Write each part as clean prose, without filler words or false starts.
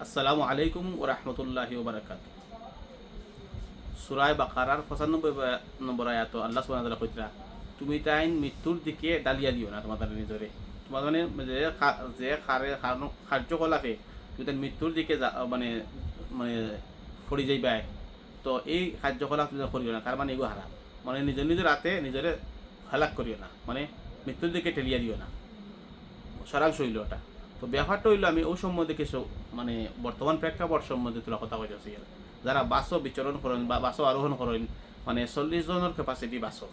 আসসালামু আলাইকুম ওয়া রাহমাতুল্লাহি ওয়া বারাকাতুহু। সূরা বাকারার 95 নম্বর আয়াত আল্লাহ সুবহানাহু ওয়া তাআলা কইতরা, তুমি তাইন মৃত্যুর দিকে ডালিয়া দিও না তোমাদের নিজরে। তোমার মানে যে কার্যকলাপে তুমি তাইন মৃত্যুর দিকে মানে মানে পড়ে যাইবাই, তো এই কার্যকলাপ তুমি করিও না, তার মানে এগুলো হারাম। মানে নিজের নিজের হাতে নিজেরে হালাক করিও না, মানে মৃত্যুর দিকে ঠেলিয়া দিও না, সারাংশ হইল ওটা। তো ব্যাপারটা হইলো, আমি ওই সম্বন্ধে কিছু মানে বর্তমান প্রেক্ষাপট সম্বন্ধে তোলা কথা কইতেছি। যারা বাসও বিচরণ করেন বা বাসও আরোহণ করেন, মানে 40 জনের ক্যাপাসিটি বাসও,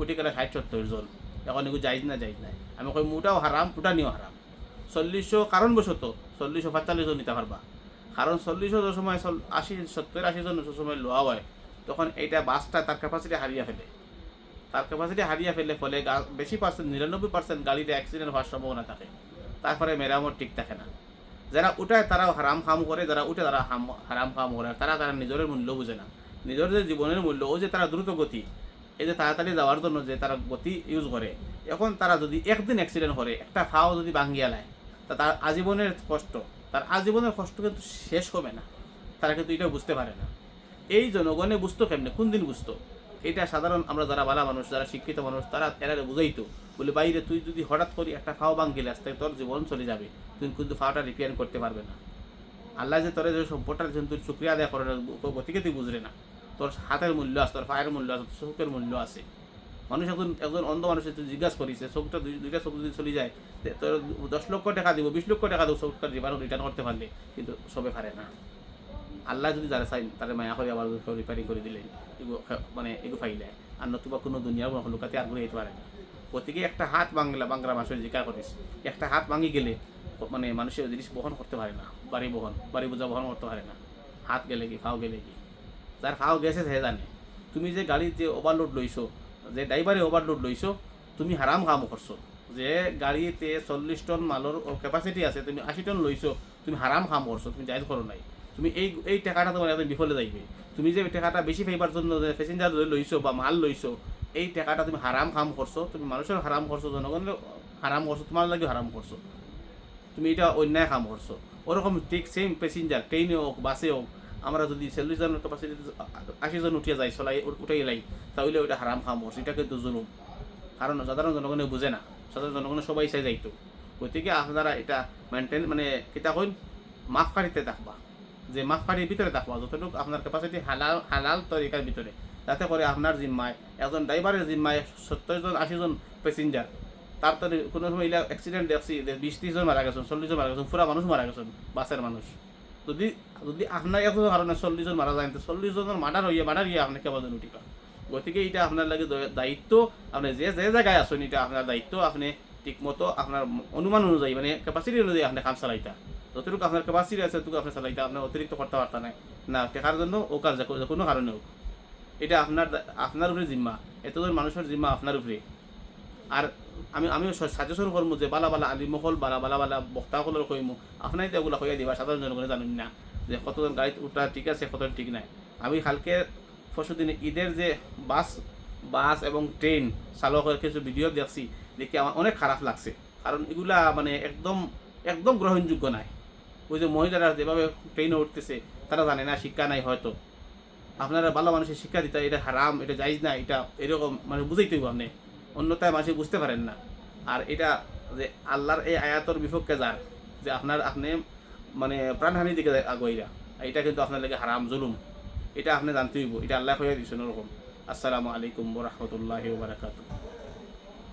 উঠে গেলে 60-70 জন, এখন এগুলো যাইজ না যাইজ নাই। আমি কই মুটাও হারাম, নিয়েও হারাম। 40 কারণ বসত 40-45 জন নিতে পারবা, কারণ 40 সময় 80-70-80 জন সময় লোয়া হয়, তখন এইটা বাসটা তার ক্যাপাসিটি হারিয়ে ফেলে। ফলে বেশি পার্সেন্ট 99% গাড়িতে অ্যাক্সিডেন্ট হওয়ার সম্ভাবনা থাকে। তারপরে মেরামত ঠিক থাকে না। যারা উঠায় তারাও হারাম কাম করে, যারা উঠে তারা হারাম কাম করে। তারা নিজের মূল্য বুঝে না, নিজের যে জীবনের মূল্য। ও যে তারা দ্রুত গতি, এই যে তাড়াতাড়ি যাওয়ার জন্য যে তারা গতি ইউজ করে, এখন তারা যদি একদিন অ্যাক্সিডেন্ট করে, একটা ফাও যদি ভাঙ্গিয়া লায়, তা তার আজীবনের কষ্ট, কিন্তু শেষ হবে না। তারা কিন্তু এটা বুঝতে পারে না। এই জনগণে বুঝতো কেমনে, কোন দিন বুঝতো? এটা সাধারণ আমরা যারা ভালো মানুষ, যারা শিক্ষিত মানুষ, তারা এরা বুঝাইতো, বলে বাইরে তুই যদি হঠাৎ করি একটা ফাও ভাঙ্গিলে আসতে তোর জীবন চলে যাবে, তুই কিন্তু ফাওটা রিপেয়ার করতে পারবে না। আল্লাহ যে তোর যে সম্পদটা দিয়েছেন, তুই শুক্রিয়া আদায় করে গতিকে তুই বুঝরে না। তোর হাতের মূল্য আছে, তোর পায়ের মূল্য আছে, তোর চোখের মূল্য আছে। মানুষ একজন অন্ধ মানুষের তুই জিজ্ঞাসা করিস, চোখটা দুইটা চোখ যদি চলে যায়, তোর 10 লক্ষ টাকা দিব, 20 লক্ষ টাকা দেবো চোখটা রিটার্ন করতে পারলে, কিন্তু সবে পারে না। আল্লাহ যদি যারা চাই তারা মায়া করে আবার রিপেয়ারিং করে দিলেন, মানে এগু ফাইলে আর নতুবা কোনো দুনিয়ার কোনো লোকাতে আর করে যেতে পারে না। গতিকে একটা হাত বাংলা মানুষের জিজ্ঞাসা করিস, একটা হাত ভাঙি গেলে মানে মানুষের জিনিস বহন করতে পারে না, বাড়ি বোঝা বহন করতে পারে না। হাত গেলে কি, ফাও গেলে কি, যার ফাও গেছে সে জানে। তুমি যে গাড়ির যে ওভারলোড লইছো, যে ড্রাইভারে ওভারলোড লইছো, তুমি হারাম কাম করছো। যে গাড়িতে 40 টন মালের ক্যাপাসিটি আছে, তুমি 80 টন লইছো, তুমি হারাম কাম করছো, তুমি জায়জ করো নাই। তুমি এই টাকাটা তোমার একদম বিফলে যাইবে। তুমি যে টাকাটা বেশি পাইবার জন্য যে প্যাসেঞ্জার লইছো বা মাল লইছো, এই টাকাটা তুমি হারাম কাম করছো, তুমি মানুষের হারাম করছো, জনগণের হারাম করছো, তোমার লাগে হারাম করছো। তুমি এটা অন্যায় কাম করছো। ওরকম ঠিক সেম প্যাসেঞ্জার ট্রেনে হোক বাসে হোক, আমরা যদি 40 জনের ক্যাপাসিটি 80 জন উঠিয়ে যাই, উঠাই লাই, তাহলে ওইটা হারাম কাম করছো, এটা কিন্তু জুলুম। কারণ সাধারণ জনগণে বুঝে না, সাধারণ জনগণে সবাই চাই যাইতো। গতিকে আপনারা এটা মেনটেন মানে কিতা কইন, মাফকারিতে থাকবা, যে মাফকারির ভিতরে থাকবা, যতটুকু আপনার ক্যাপাসিটি হালাল তরিকার ভিতরে, যাতে করে আপনার জিম্মায়, একজন ড্রাইভারের জিম্মায় 70 জন 80 জন প্যাসেঞ্জার, তার তো কোনো সময় অ্যাক্সিডেন্ট দেখছি 20-30 জন মারা গেছেন, 40 জন মারা গেছেন, পুরা মানুষ মারা গেছেন, বাসের মানুষ। যদি যদি আপনার একজন কারণে 40 জন মারা যায়, তো 40 জনের মার্ডার গিয়ে আপনি কেমন উঠিবা। গতিকে এটা আপনার লাগে দায়িত্ব, আপনি যে যে জায়গায় আসেন, এটা আপনার দায়িত্ব। আপনি ঠিকমতো আপনার অনুমান অনুযায়ী, মানে ক্যাপাসিটি অনুযায়ী আপনি কাম চালাইতা। যতটুকু আপনার ক্যাপাসিটি আছে ততটুকু আপনি চালাইতা, আপনার অতিরিক্ত করতে পারতা নাই না, টেকার জন্য ও কাজ কোনো কারণে হোক। এটা আপনার উপরে জিম্মা, এতজন মানুষের জিম্মা আপনার উপরে। আর আমিও সাজেশন করবো যে বালা আলিমহল বালা বক্তাসকলের কইমু, আপনাই তো এগুলো কইয়া দিবা, সাধারণ জনগণে জানেন না যে কতজন গাড়িতে উঠা ঠিক আছে, কতজন ঠিক নাই। আমি কালকে পরশুদিন ঈদের যে বাস এবং ট্রেন চালকের কিছু ভিডিও দেখছি, দেখে আমার অনেক খারাপ লাগছে। কারণ এগুলা মানে একদম একদম গ্রহণযোগ্য নাই। ওই যে মহিলারা যেভাবে ট্রেনে উঠতেছে, তারা জানে না, শিক্ষা নাই হয়তো। আপনারা ভালো মানুষের শিক্ষা দিতে, এটা হারাম, এটা জায়েজ না, এটা এরকম মানে বুঝাইতে হইব আপনি, অন্যথায় মানুষ বুঝতে পারেন না। আর এটা যে আল্লাহর এই আয়াতর বিপক্ষে যার, যে আপনি মানে প্রাণহানি দিকে আগুয়াইরা, এটা কিন্তু আপনার লাগে হারাম, জুলুম। এটা আপনি জানতে হইব, এটা আল্লাহ হইয়া দিচ্ছেন ওরকম। আসসালামু আলাইকুম ওয়া রাহমাতুল্লাহি ওয়া বারাকাতুহু।